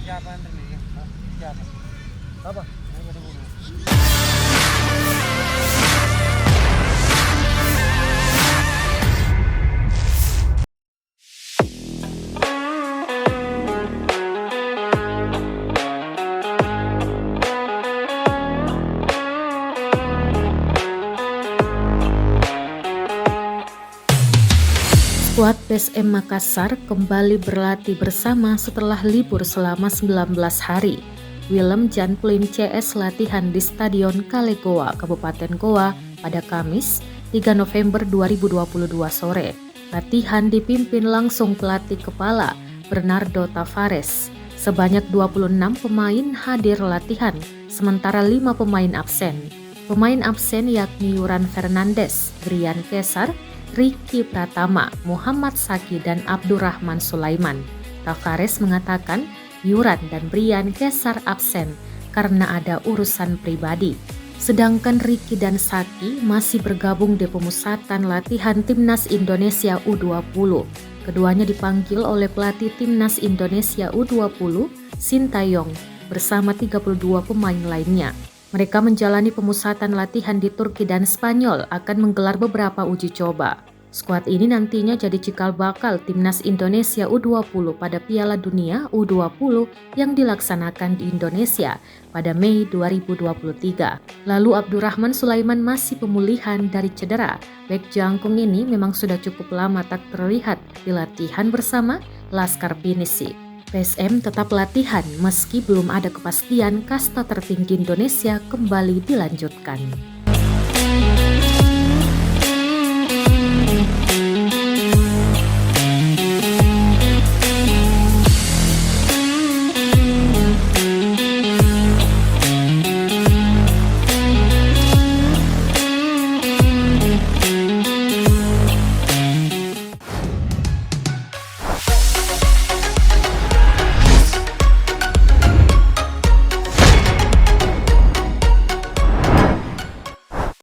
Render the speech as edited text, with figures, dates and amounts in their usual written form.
Siapa yang terlihat? Siapa? Apa? Yang ada bunuh. Skuad PSM Makassar kembali berlatih bersama setelah libur selama 19 hari. Willem Jan Plim CS latihan di Stadion Kalegoa, Kabupaten Goa pada Kamis 3 November 2022 sore. Latihan dipimpin langsung pelatih kepala Bernardo Tavares. Sebanyak 26 pemain hadir latihan, sementara 5 pemain absen. Pemain absen yakni Yuran Fernandes, Brian Kesar, Ricky Pratama, Muhammad Saki, dan Abdurrahman Sulaiman. Tavares mengatakan Yuran dan Brian Kesar absen karena ada urusan pribadi. Sedangkan Ricky dan Saki masih bergabung di pemusatan latihan Timnas Indonesia U20. Keduanya dipanggil oleh pelatih Timnas Indonesia U20, Sintayong, bersama 32 pemain lainnya. Mereka menjalani pemusatan latihan di Turki dan Spanyol akan menggelar beberapa uji coba. Skuad ini nantinya jadi cikal bakal Timnas Indonesia U20 pada Piala Dunia U20 yang dilaksanakan di Indonesia pada Mei 2023. Lalu Abdurrahman Sulaiman masih pemulihan dari cedera. Bek jangkung ini memang sudah cukup lama tak terlihat di latihan bersama Laskar Binisi. PSM tetap latihan meski belum ada kepastian kasta tertinggi Indonesia kembali dilanjutkan.